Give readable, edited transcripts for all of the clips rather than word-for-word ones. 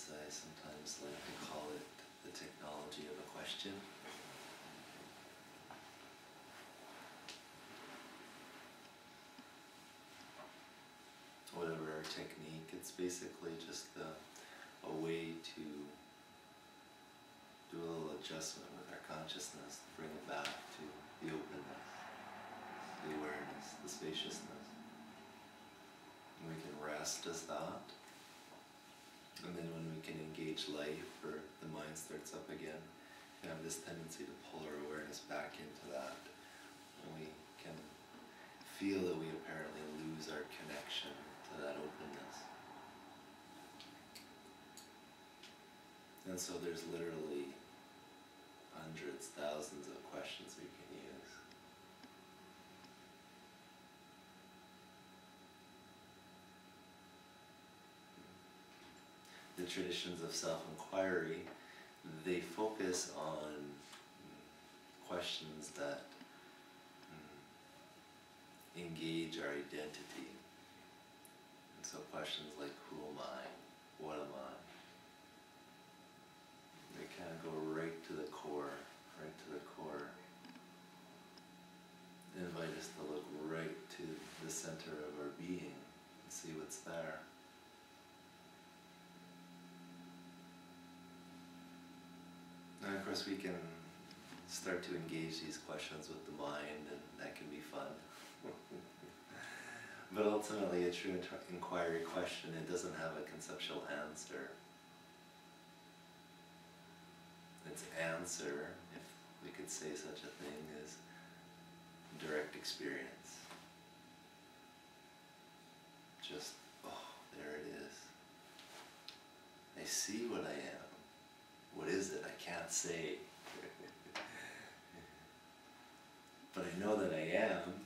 as I sometimes like to call it, the technology of a question. Whatever our technique, it's basically just a way to do a little adjustment with our consciousness to bring it back to the openness, the awareness, the spaciousness. And we can rest as that. And then when we can engage life, or the mind starts up again, we have this tendency to pull our awareness back into that. And we can feel that we apparently lose our connection to that openness. And so there's literally hundreds, thousands of questions we can use. The traditions of self-inquiry, they focus on questions that engage our identity. And so questions like, who am I? What am I? They kind of go right to the core, invite us to look right to the center of our being and see what's there. And of course we can start to engage these questions with the mind, and that can be fun. But ultimately a true inquiry question, it doesn't have a conceptual answer. Its answer, if we could say such a thing, is direct experience. Just, oh, there it is. I see what I am. What is it? I can't say. But I know that I am,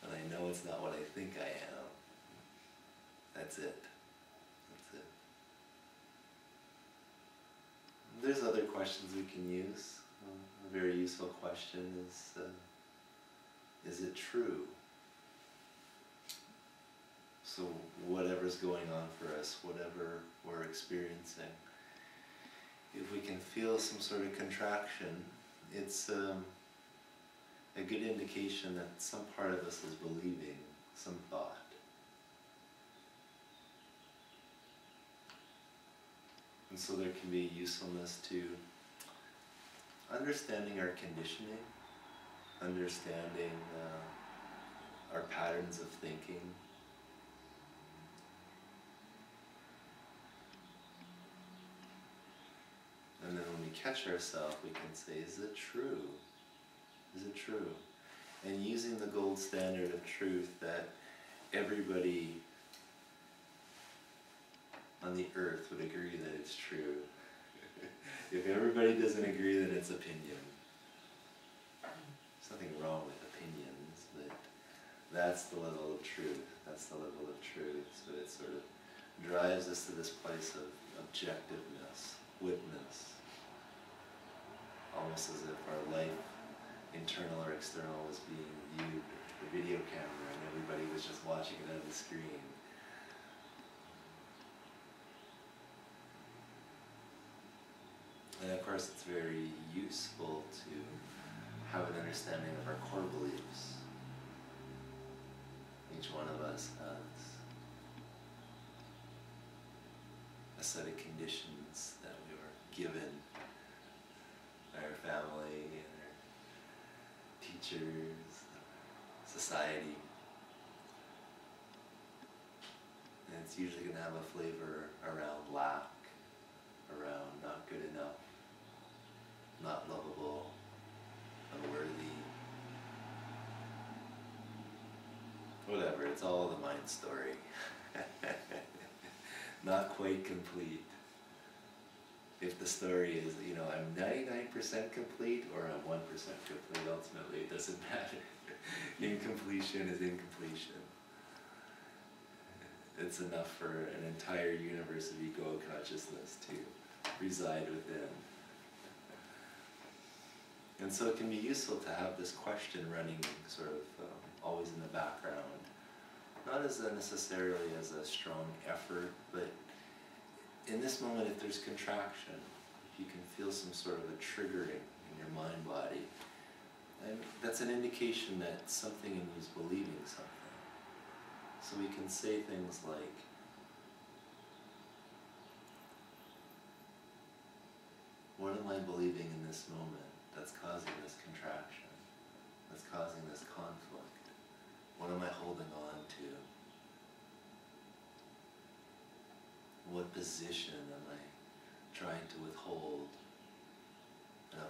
and I know it's not what I think I am. That's it. That's it. There's other questions we can use. A very useful question is it true? So whatever's going on for us, whatever we're experiencing, if we can feel some sort of contraction, it's a good indication that some part of us is believing some thought. And so there can be usefulness to understanding our conditioning, understanding our patterns of thinking. And then when we catch ourselves, we can say, is it true? Is it true? And using the gold standard of truth that everybody on the earth would agree that it's true. If everybody doesn't agree, then it's opinion. There's nothing wrong with opinions, but that's the level of truth. That's the level of truth. So it sort of drives us to this place of objectiveness, witness. Almost as if our life, internal or external, was being viewed with a video camera and everybody was just watching it on the screen. And of course it's very useful to have an understanding of our core beliefs. Each one of us has a set of conditions that we were given by our family and our teachers, society. And it's usually going to have a flavor around lack, around not good enough, not lovable, unworthy, whatever, it's all the mind story. Not quite complete. If the story is, you know, I'm 99% complete or I'm 1% complete, ultimately it doesn't matter. Incompletion is incompletion. It's enough for an entire universe of ego consciousness to reside within. And so it can be useful to have this question running sort of always in the background. Not as necessarily as a strong effort, but in this moment, if there's contraction, if you can feel some sort of a triggering in your mind body, and that's an indication that something in you is believing something. So we can say things like, what am I believing in this moment that's causing this contraction, that's causing this conflict? What am I holding on to? What position am I trying to withhold and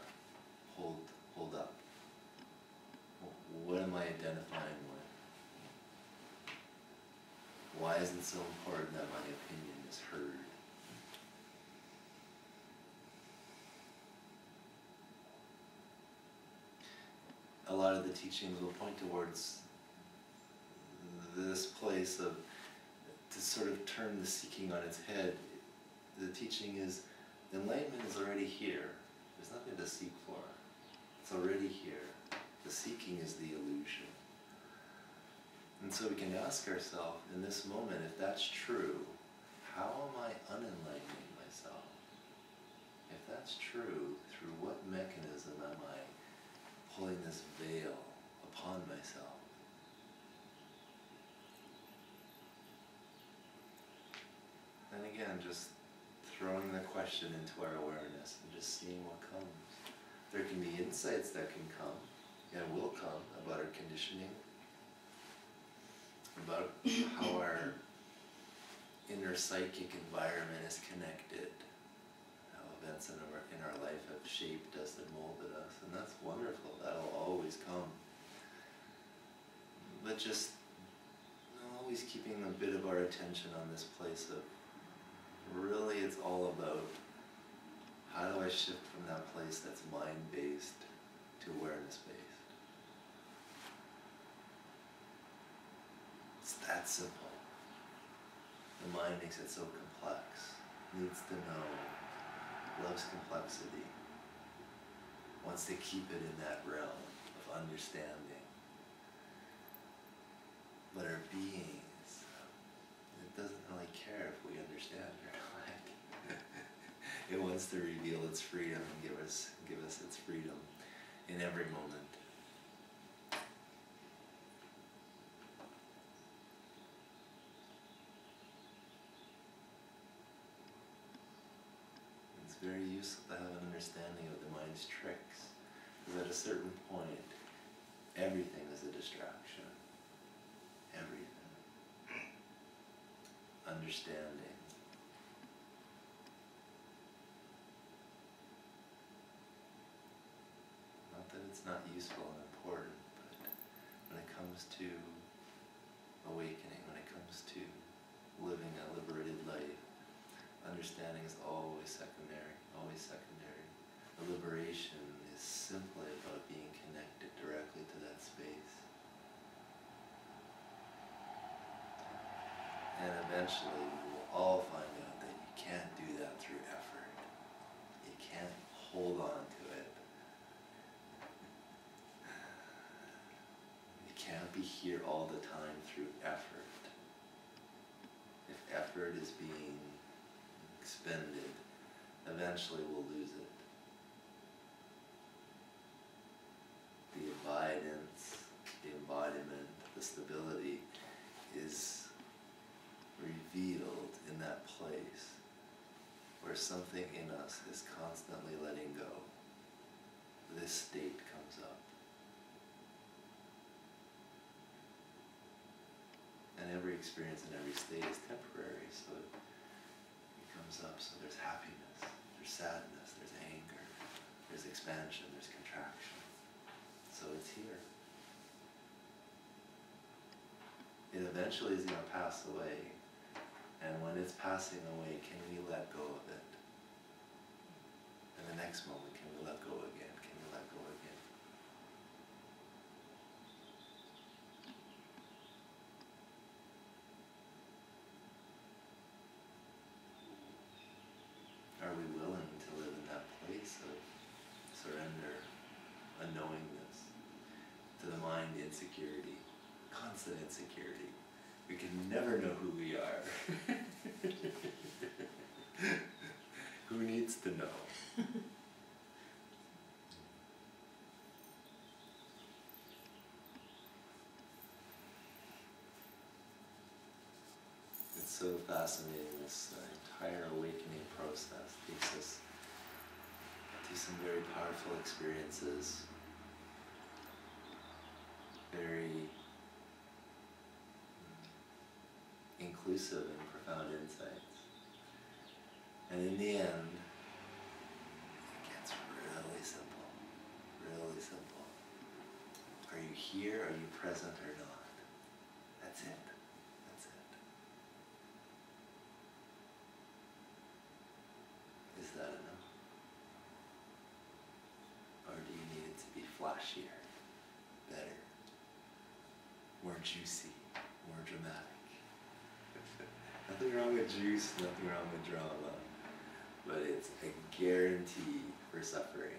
hold up? What am I identifying with? Why is it so important that my opinion is heard? A lot of the teachings will point towards this place of, to sort of turn the seeking on its head. The teaching is, enlightenment is already here. There's nothing to seek for. It's already here. The seeking is the illusion. And so we can ask ourselves in this moment, if that's true, how am I unenlightening myself? If that's true, through what mechanism am I pulling this veil upon myself? And again, just throwing the question into our awareness and just seeing what comes. There can be insights that can come, and will come, about our conditioning, about how our inner psychic environment is connected, how events in our life have shaped us and molded us, and that's wonderful. That'll always come. But just always keeping a bit of our attention on this place of, really it's all about, how do I shift from that place that's mind-based to awareness-based? It's that simple. The mind makes it so complex. Needs to know. Loves complexity. Wants to keep it in that realm of understanding. But our beings, it doesn't really care if we understand or not. It wants to reveal its freedom and give us its freedom in every moment. It's very useful to have an understanding of the mind's tricks, because at a certain point, everything is a distraction. Everything. Understanding. Not that it's not useful and important, but when it comes to awakening, when it comes to living a liberated life, understanding is always secondary, always secondary. The liberation is simply about being connected directly to that space. And eventually we will all find out that you can't do that through effort. You can't hold on to it. You can't be here all the time through effort. If effort is being expended, eventually we'll lose it. The abidance, the embodiment, the stability is revealed in that place where something in us is constantly letting go. This state comes up. And every experience and every state is temporary, so it comes up. So there's happiness, there's sadness, there's anger, there's expansion, there's contraction. So it's here. It eventually is going to pass away. And when it's passing away, can we let go of it? And the next moment, can we let go again? Can we let go again? Are we willing to live in that place of surrender, a knowingness, to the mind insecurity, constant insecurity? We can never know who we are. Who needs to know? It's so fascinating, this entire awakening process takes us to some very powerful experiences, very inclusive and profound insights. And in the end, it gets really simple, really simple. Are you here? Are you present or not? That's it. That's it. Is that enough? Or do you need it to be flashier, better, more juicy, more dramatic? Nothing wrong with juice, nothing wrong with drama, but it's a guarantee for suffering.